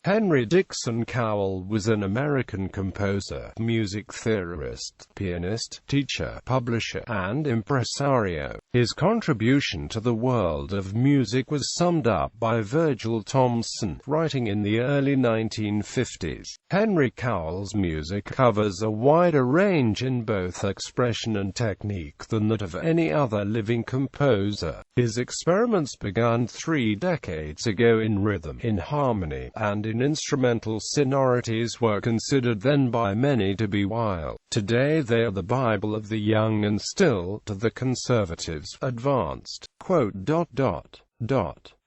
Henry Dixon Cowell was an American composer, music theorist, pianist, teacher, publisher, and impresario. His contribution to the world of music was summed up by Virgil Thomson, writing in the early 1950s. Henry Cowell's music covers a wider range in both expression and technique than that of any other living composer. His experiments began 3 decades ago in rhythm, in harmony, and in instrumental sonorities were considered then by many to be wild. Today they are the Bible of the young and still, to the conservatives, advanced.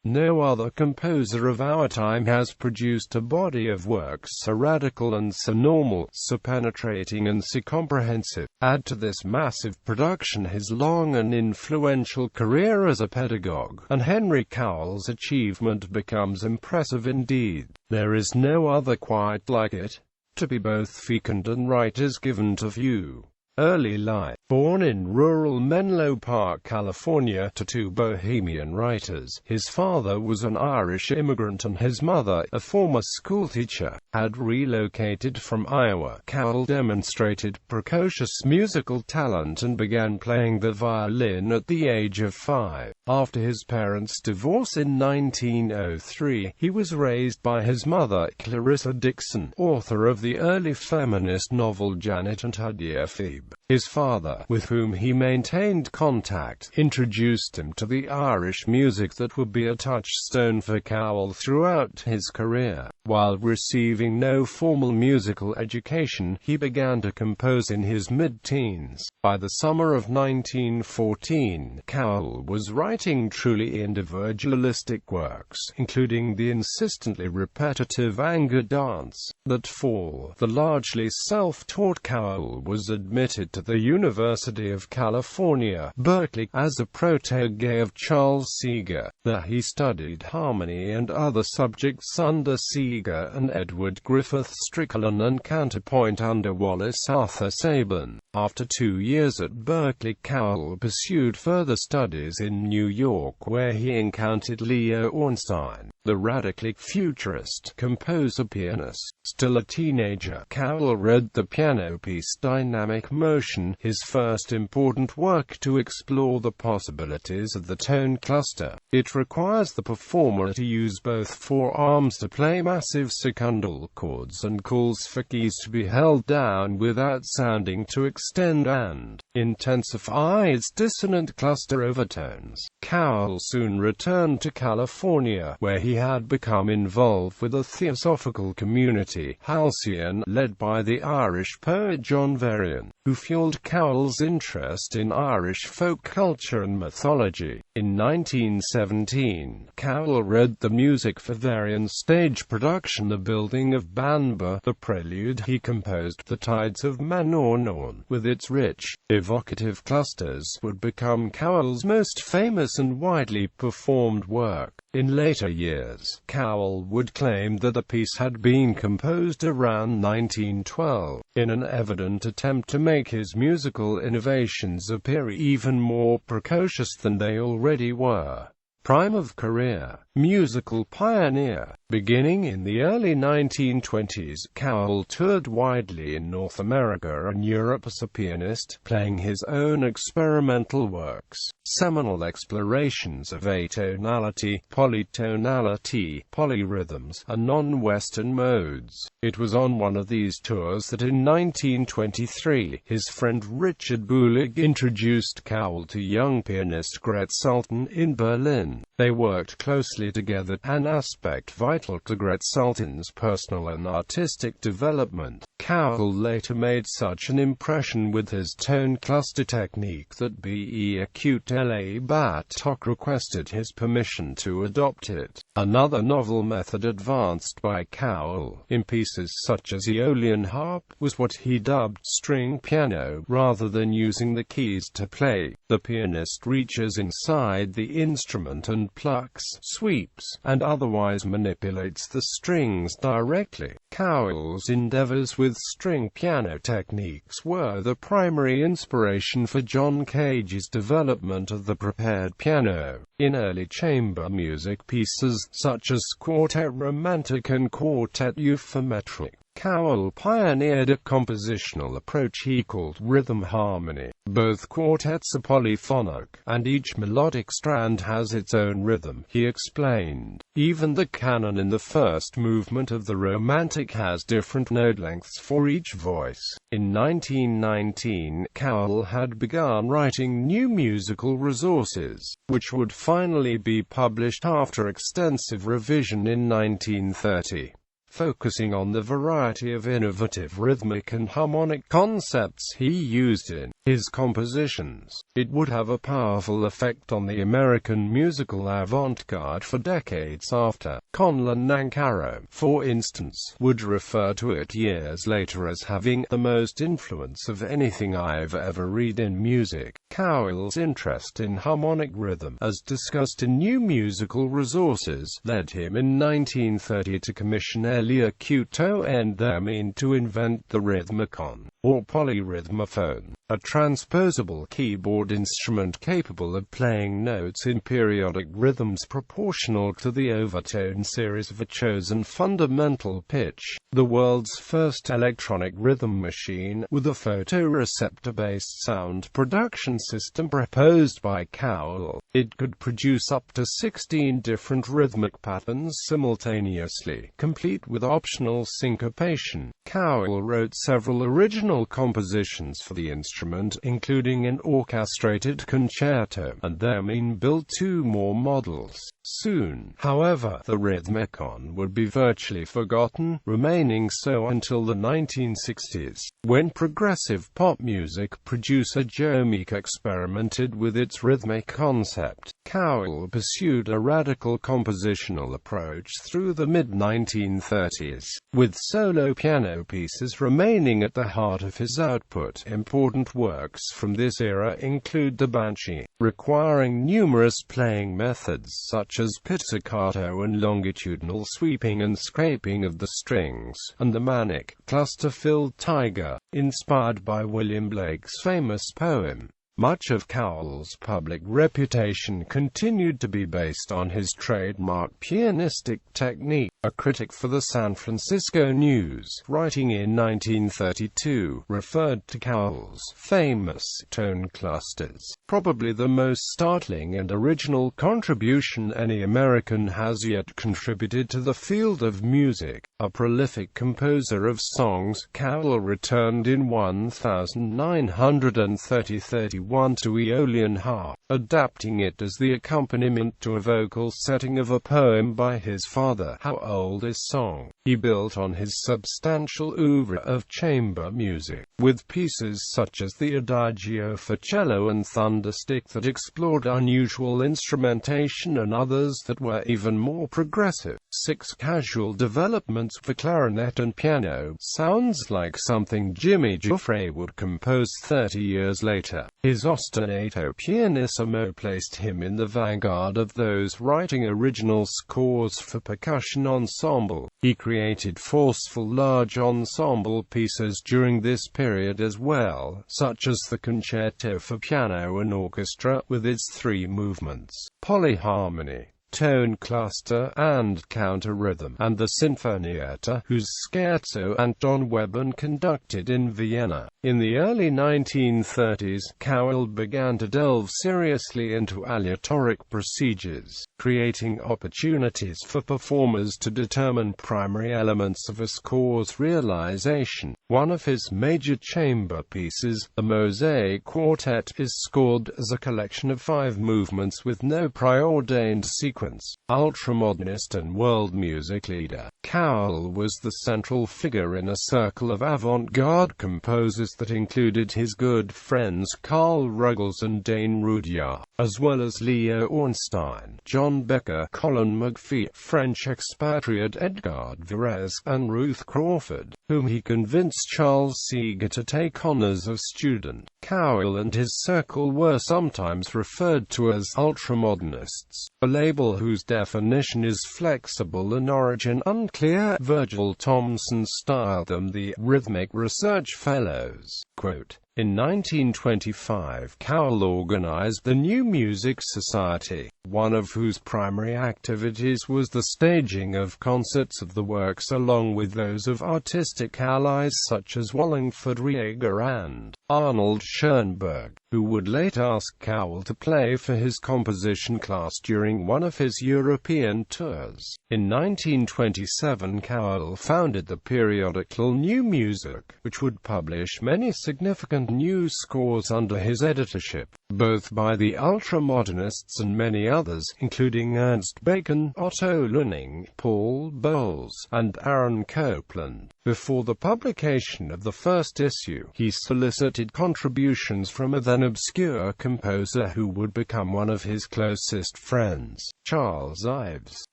No other composer of our time has produced a body of work so radical and so normal, so penetrating and so comprehensive. Add to this massive production his long and influential career as a pedagogue, and Henry Cowell's achievement becomes impressive indeed. There is no other quite like it. To be both fecund and right is given to few. Early life. Born in rural Menlo Park, California, to 2 bohemian writers, his father was an Irish immigrant and his mother, a former schoolteacher, had relocated from Iowa. Cowell demonstrated precocious musical talent and began playing the violin at the age of 5. After his parents' divorce in 1903, he was raised by his mother, Clarissa Dixon, author of the early feminist novel Janet and Her Dear Phoebe. His father, with whom he maintained contact, introduced him to the Irish music that would be a touchstone for Cowell throughout his career. While receiving no formal musical education, he began to compose in his mid-teens. By the summer of 1914, Cowell was writing truly individualistic works, including the insistently repetitive Anger Dance, That Fall. The largely self-taught Cowell was admitted to the University of California, Berkeley, as a protégé of Charles Seeger. There he studied harmony and other subjects under Seeger and Edward Griffith Strickland, and counterpoint under Wallace Arthur Sabin. After 2 years at Berkeley, Cowell pursued further studies in New York, where he encountered Leo Ornstein, the radically futurist composer-pianist. Still a teenager, Cowell read the piano piece Dynamic Motion, his first important work to explore the possibilities of the tone cluster. It requires the performer to use both forearms to play massive secundal chords and calls for keys to be held down without sounding to extend and intensify its dissonant cluster overtones. Cowell soon returned to California, where he had become involved with a theosophical community, Halcyon, led by the Irish poet John Varian, who fueled Cowell's interest in Irish folk culture and mythology. In 1917, Cowell read the music for Varian's stage production The Building of Banba. The prelude he composed, The Tides of Manannan, with its rich, evocative clusters, would become Cowell's most famous and widely performed work. In later years, Cowell would claim that the piece had been composed around 1912, in an evident attempt to make his musical innovations appear even more precocious than they already were. Prime of career. Musical pioneer. Beginning in the early 1920s, Cowell toured widely in North America and Europe as a pianist, playing his own experimental works, seminal explorations of atonality, polytonality, polyrhythms, and non-Western modes. It was on one of these tours that in 1923, his friend Richard Bulig introduced Cowell to young pianist Gret Sultan in Berlin. They worked closely together, an aspect vital to Gret Sultan's personal and artistic development. Cowell later made such an impression with his tone cluster technique that B.E. Acute-La Bartok requested his permission to adopt it. Another novel method advanced by Cowell, in pieces such as Aeolian Harp, was what he dubbed string piano. Rather than using the keys to play, the pianist reaches inside the instrument and plucks, sweeps, and otherwise manipulates the strings directly. Cowell's endeavors with string piano techniques were the primary inspiration for John Cage's development of the prepared piano. In early chamber music pieces, such as Quartet Romantic and Quartet Euphometric, Cowell pioneered a compositional approach he called rhythm harmony. Both quartets are polyphonic, and each melodic strand has its own rhythm, he explained. Even the canon in the first movement of the Romantic has different note lengths for each voice. In 1919, Cowell had begun writing new musical resources, which would finally be published after extensive revision in 1930. Focusing on the variety of innovative rhythmic and harmonic concepts he used in his compositions, it would have a powerful effect on the American musical avant-garde for decades after. Conlon Nancarrow, for instance, would refer to it years later as having the most influence of anything I've ever read in music. Cowell's interest in harmonic rhythm, as discussed in New Musical Resources, led him in 1930 to commission Elia Couto and Thermine to invent the rhythmicon, or polyrhythmophone, a transposable keyboard instrument capable of playing notes in periodic rhythms proportional to the overtone series of a chosen fundamental pitch. The world's first electronic rhythm machine, with a photoreceptor-based sound production system proposed by Cowell, it could produce up to 16 different rhythmic patterns simultaneously, complete with optional syncopation. Cowell wrote several original compositions for the instrument, including an orchestrated concerto, and Thermine built 2 more models. Soon, however, the rhythmicon would be virtually forgotten, remaining so until the 1960s, when progressive pop music producer Joe Meek experimented with its rhythmic concept. Cowell pursued a radical compositional approach through the mid-1930s, with solo piano pieces remaining at the heart of his output. Important works from this era include the Banshee, requiring numerous playing methods such as pizzicato and longitudinal sweeping and scraping of the strings, and the manic, cluster-filled Tiger, inspired by William Blake's famous poem. Much of Cowell's public reputation continued to be based on his trademark pianistic technique. A critic for the San Francisco News, writing in 1932, referred to Cowell's famous tone clusters, probably the most startling and original contribution any American has yet contributed to the field of music. A prolific composer of songs, Cowell returned in 1931 to Aeolian harp, adapting it as the accompaniment to a vocal setting of a poem by his father. How Old Is Song? He built on his substantial oeuvre of chamber music, with pieces such as the Adagio for cello and Thunderstick that explored unusual instrumentation and others that were even more progressive. 6 casual developments for clarinet and piano sounds like something Jimmy Giuffre would compose 30 years later. His ostinato pianissimo placed him in the vanguard of those writing original scores for percussion ensemble. He created forceful large ensemble pieces during this period as well, such as the Concerto for Piano and Orchestra with its 3 movements, polyharmony, tone cluster, and counter-rhythm, and the Sinfonietta, whose scherzo Anton Webern conducted in Vienna. In the early 1930s, Cowell began to delve seriously into aleatoric procedures, creating opportunities for performers to determine primary elements of a score's realization. One of his major chamber pieces, the Mosaic Quartet, is scored as a collection of 5 movements with no preordained sequence. Ultramodernist and world music leader, Cowell was the central figure in a circle of avant-garde composers that included his good friends Carl Ruggles and Dane Rudyard, as well as Leo Ornstein, John Becker, Colin McPhee, French expatriate Edgard Varèse, and Ruth Crawford, whom he convinced Charles Seeger to take on as a student. Cowell and his circle were sometimes referred to as ultramodernists, a label whose definition is flexible and origin unclear. Virgil Thomson styled them the Rhythmic Research Fellows. Quote, In 1925, Cowell organized the New Music Society, one of whose primary activities was the staging of concerts of the works along with those of artistic allies such as Wallingford Rieger and Arnold Schoenberg, who would later ask Cowell to play for his composition class during one of his European tours. In 1927, Cowell founded the periodical New Music, which would publish many significant new scores under his editorship, both by the ultramodernists and many others, including Ernst Bacon, Otto Luening, Paul Bowles, and Aaron Copland. Before the publication of the first issue, he solicited contributions from a then obscure composer who would become one of his closest friends, Charles Ives.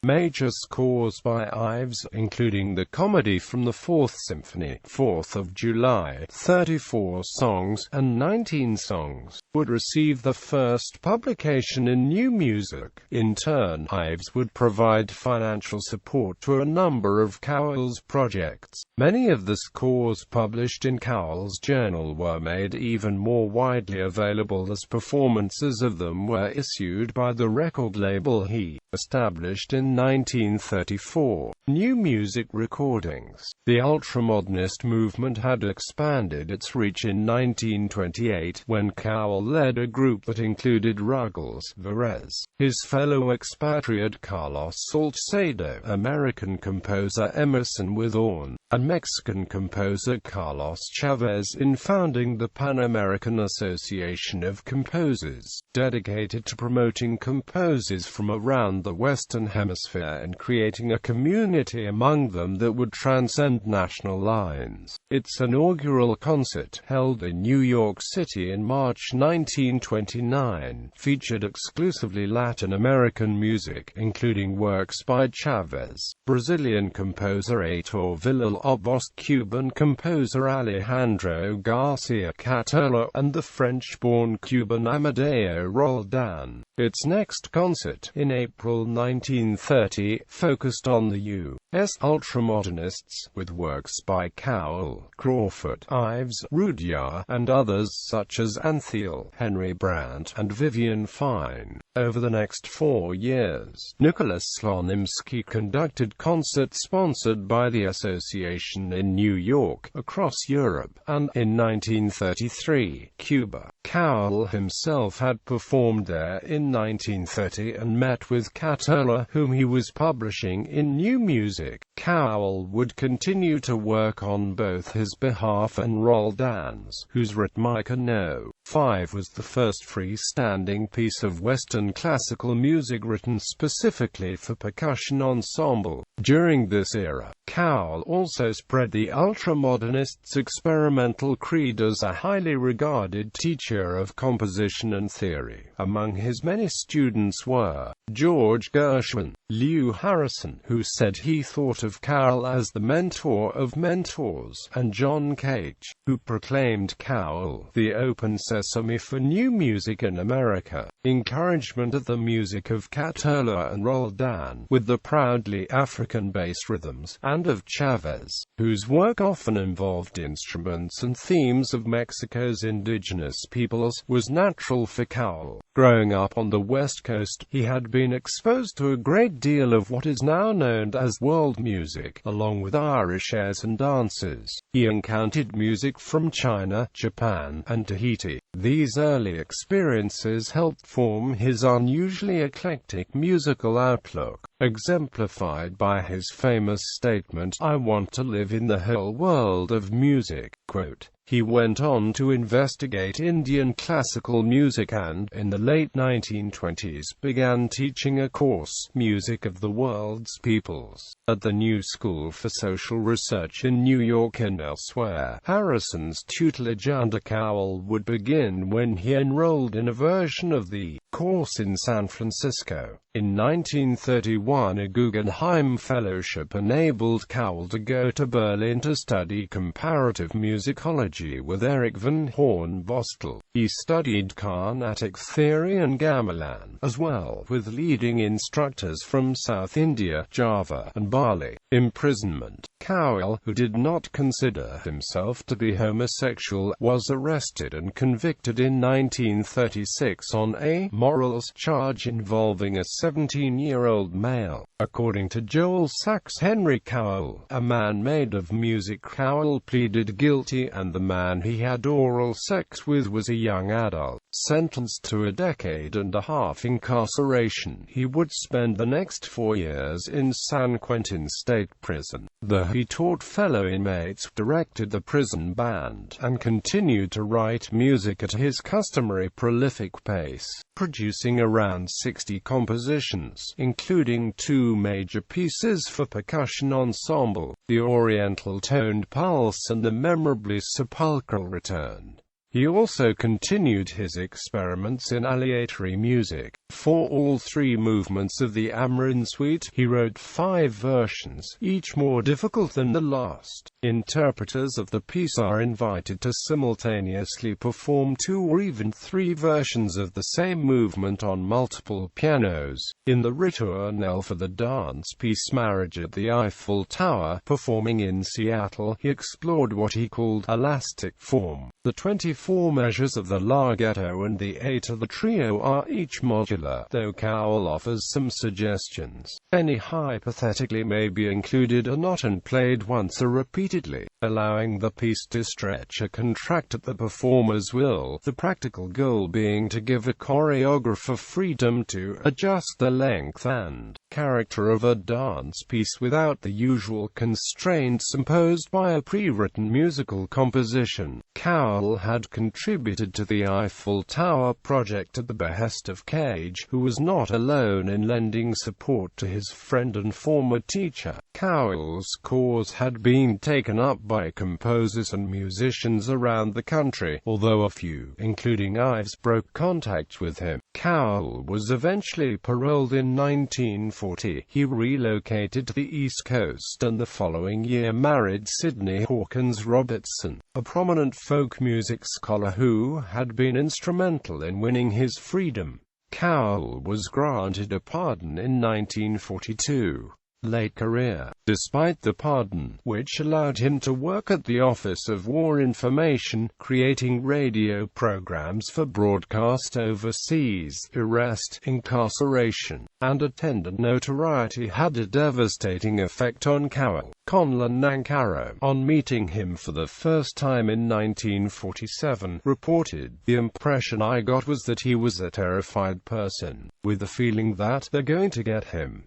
Major scores by Ives, including the comedy from the Fourth Symphony, 4th of July, 34 songs, and 19 songs, would receive the first publication in New Music. In turn, Ives would provide financial support to a number of Cowell's projects. Many of the scores published in Cowell's journal were made even more widely available as performances of them were issued by the record label he established in 1934, New Music Recordings. The ultramodernist movement had expanded its reach in 1928 when Cowell led a group that included Ruggles Varese, his fellow expatriate Carlos Salcedo, American composer Emerson Withorn, and Mexican composer Carlos Chavez in founding the Pan-American Association of Composers, dedicated to promoting composers from around the Western Hemisphere and creating a community among them that would transcend national lines. Its inaugural concert, held in New York City in March 1929, featured exclusively Latin American music, including works by Chavez, Brazilian composer Heitor Villa-Lobos, Cuban composer Alejandro Garcia Catola, and the French-born Cuban Amadeo Roldan. Its next concert, in April 1930, focused on the U.S. ultramodernists, with works by Cowell, Crawford, Ives, Rudyard, and others such as Antheil, Henry Brandt, and Vivian Fine. Over the next 4 years, Nicholas Slonimsky conducted concerts sponsored by the association in New York, across Europe, and, in 1933, Cuba. Cowell himself had performed there in 1930 and met with Catola, whom he was publishing in New Music. Cowell would continue to work on both his behalf and Roldan's, whose Ritmica No. 5 was the first freestanding piece of Western classical music written specifically for percussion ensemble. During this era, Cowell also spread the ultramodernists' experimental creed as a highly regarded teacher of composition and theory. Among his many students were George Gershwin, Lew Harrison, who said he thought of Cowell as the mentor of mentors, and John Cage, who proclaimed Cowell the open sesame for new music in America. Encouragement of the music of Catola and Roldan, with the proudly African bass rhythms, and of Chavez, whose work often involved instruments and themes of Mexico's indigenous peoples, was natural for Cowell. Growing up on the West Coast, he had been exposed to a great deal of what is now known as world music, along with Irish airs and dances. He encountered music from China, Japan, and Tahiti. These early experiences helped form his unusually eclectic musical outlook, exemplified by his famous statement, "I want to live in the whole world of music." Quote, he went on to investigate Indian classical music and, in the late 1920s, began teaching a course, Music of the World's Peoples, at the New School for Social Research in New York and elsewhere. Harrison's tutelage under Cowell would begin when he enrolled in a version of the course in San Francisco. In 1931, a Guggenheim Fellowship enabled Cowell to go to Berlin to study comparative musicology with Erich von Hornbostel. He studied Carnatic theory and gamelan, as well, with leading instructors from South India, Java, and Bali. Imprisonment. Cowell, who did not consider himself to be homosexual, was arrested and convicted in 1936 on a morals charge involving a 17-year-old male. According to Joel Sachs, Henry Cowell, a man made of music, Cowell pleaded guilty, and the man he had oral sex with was a young adult. Sentenced to a decade-and-a-half incarceration, he would spend the next 4 years in San Quentin State Prison. Though he taught fellow inmates, directed the prison band, and continued to write music at his customary prolific pace, producing around 60 compositions, including 2 major pieces for percussion ensemble, the Oriental Toned Pulse and the memorably Sepulchral Return. He also continued his experiments in aleatory music. For all 3 movements of the Amarin Suite, he wrote 5 versions, each more difficult than the last. Interpreters of the piece are invited to simultaneously perform 2 or even 3 versions of the same movement on multiple pianos. In the ritournelle for the dance piece Marriage at the Eiffel Tower, performing in Seattle, he explored what he called elastic form. The 24 measures of the Larghetto and the 8 of the trio are each modular, though Cowell offers some suggestions. Any hypothetically may be included or not and played once or repeatedly, allowing the piece to stretch or contract at the performer's will, the practical goal being to give a choreographer freedom to adjust the length and character of a dance piece without the usual constraints imposed by a pre-written musical composition. Cowell had contributed to the Eiffel Tower project at the behest of Cage, who was not alone in lending support to his friend and former teacher. Cowell's cause had been taken up by composers and musicians around the country, although a few, including Ives, broke contact with him. Cowell was eventually paroled in 1940. He relocated to the East Coast and the following year married Sidney Hawkins Robertson, a prominent folk music scholar who had been instrumental in winning his freedom. Cowell was granted a pardon in 1942. Late career. Despite the pardon, which allowed him to work at the Office of War Information, creating radio programs for broadcast overseas, arrest, incarceration, and attendant notoriety had a devastating effect on Cowell. Conlon Nancarrow, on meeting him for the first time in 1947, reported, "The impression I got was that he was a terrified person, with the feeling that they're going to get him."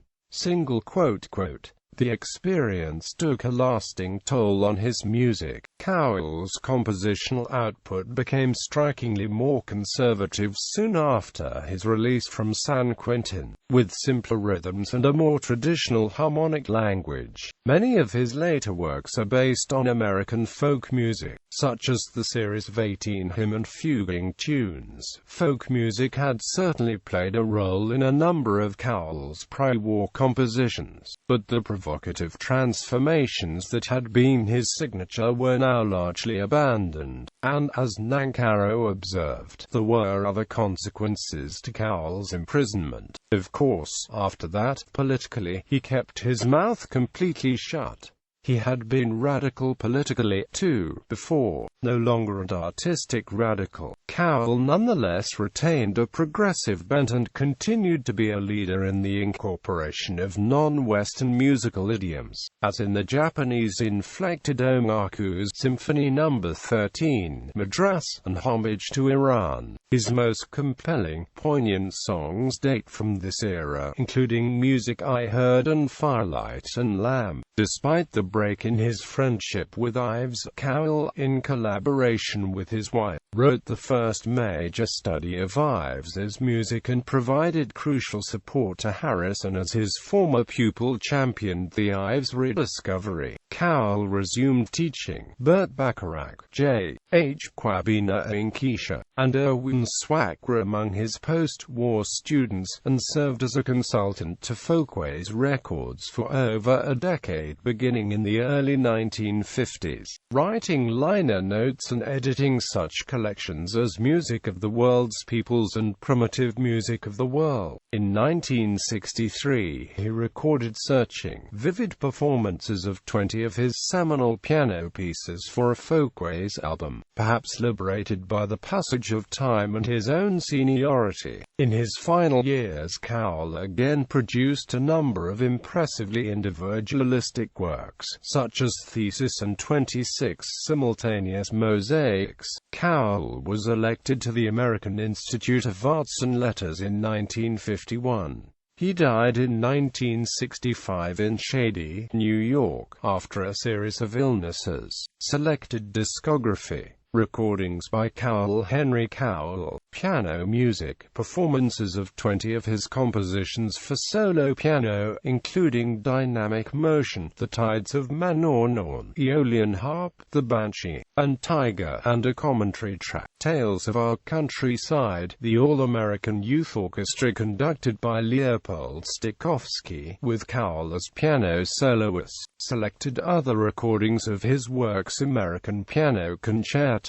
The experience took a lasting toll on his music. Cowell's compositional output became strikingly more conservative soon after his release from San Quentin, with simpler rhythms and a more traditional harmonic language. Many of his later works are based on American folk music, such as the series of 18 hymn and fuguing tunes. Folk music had certainly played a role in a number of Cowell's pre-war compositions, but the provocative transformations that had been his signature were now largely abandoned, and, as Nancarrow observed, there were other consequences to Cowell's imprisonment. Of course, after that, politically, he kept his mouth completely shut. He had been radical politically, too, before. No longer an artistic radical, Cowell nonetheless retained a progressive bent and continued to be a leader in the incorporation of non-Western musical idioms, as in the Japanese-inflected Omaku's Symphony No. 13, Madras, and Homage to Iran. His most compelling, poignant songs date from this era, including Music I Heard and Firelight and Lamb. Despite the break in his friendship with Ives, Cowell, in collaboration with his wife, wrote the first major study of Ives's music and provided crucial support to Harrison as his former pupil championed the Ives rediscovery. Cowell resumed teaching. Burt Bacharach, J. H. Kwabena Inkisha, and Erwin Swack were among his post-war students, and served as a consultant to Folkways Records for over a decade beginning in the early 1950s. Writing liner notes notes and editing such collections as Music of the World's Peoples and Primitive Music of the World. In 1963, he recorded searching, vivid performances of 20 of his seminal piano pieces for a Folkways album, perhaps liberated by the passage of time and his own seniority. In his final years, Cowell again produced a number of impressively individualistic works, such as Thesis and 26 simultaneous mosaics. Cowell was elected to the American Institute of Arts and Letters in 1951. He died in 1965 in Shady, New York, after a series of illnesses. Selected discography. Recordings by Cowell. Henry Cowell, piano music, performances of 20 of his compositions for solo piano, including Dynamic Motion, The Tides of Mananaun, Aeolian Harp, The Banshee, and Tiger, and a commentary track, Tales of Our Countryside, the All-American Youth Orchestra conducted by Leopold Stokowski, with Cowell as piano soloist. Selected other recordings of his works: American Piano Concertos.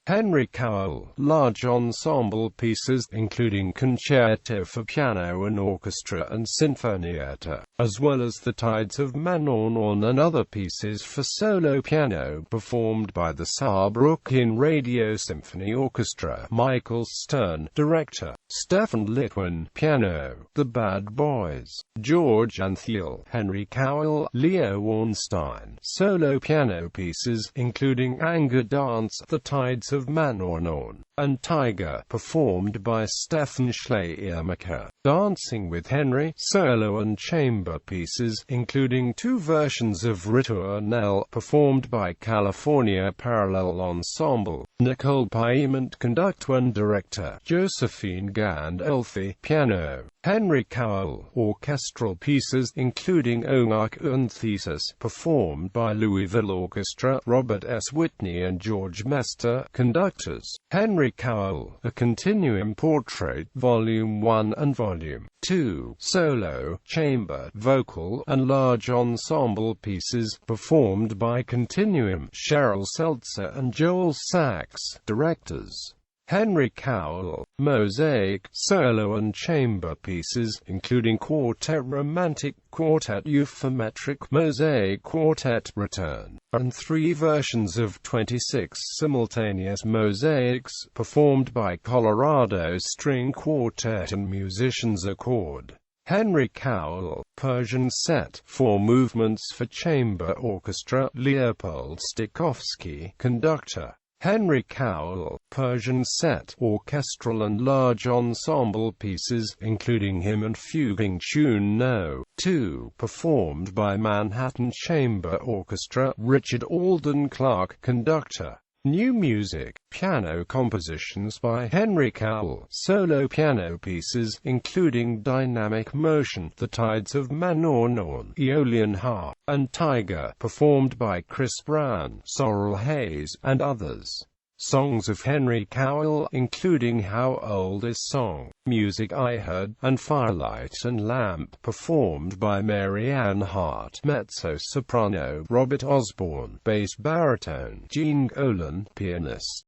Henry Cowell, large ensemble pieces, including Concerto for Piano and Orchestra and Sinfonietta, as well as The Tides of Mananaun and other pieces for solo piano performed by the Saarbrücken Radio Symphony Orchestra. Michael Stern, director. Stefan Litwin, piano. The Bad Boys. George Antheil. Henry Cowell. Leo Ornstein, solo piano pieces, including Anger Dance, The Tides of Mananaun, and Tiger, performed by Stefan Schleiermacher. Dancing with Henry, solo and chamber pieces, including two versions of Ritornelle, performed by California Parallel Ensemble. Nicole Piement, conductor and director. Josephine Gandolfi, piano. Henry Cowell, orchestral pieces, including Onark and Thesis, performed by Louisville Orchestra. Robert S. Whitney and George Mester, conductors. Henry Cowell, A Continuum Portrait, Volume 1 and Volume 2, solo, chamber, vocal, and large ensemble pieces, performed by Continuum. Cheryl Seltzer and Joel Sachs, directors. Henry Cowell, mosaic, solo and chamber pieces, including Quartet Romantic, Quartet Euphometric, Mosaic Quartet Return, and 3 versions of 26 simultaneous mosaics, performed by Colorado String Quartet and Musicians Accord. Henry Cowell, Persian Set, 4 movements for chamber orchestra. Leopold Stokowski, conductor. Henry Cowell, Persian Set, orchestral and large ensemble pieces, including Hymn and Fuguing Tune No. 2, performed by Manhattan Chamber Orchestra. Richard Alden Clark, conductor. New music, piano compositions by Henry Cowell, solo piano pieces, including Dynamic Motion, The Tides of Mananaun, Aeolian Harp, and Tiger, performed by Chris Brown, Sorrel Hayes, and others. Songs of Henry Cowell, including How Old Is Song, Music I Heard, and Firelight and Lamp, performed by Mary Ann Hart, mezzo-soprano, Robert Osborne, bass baritone, Gene Golan, pianist.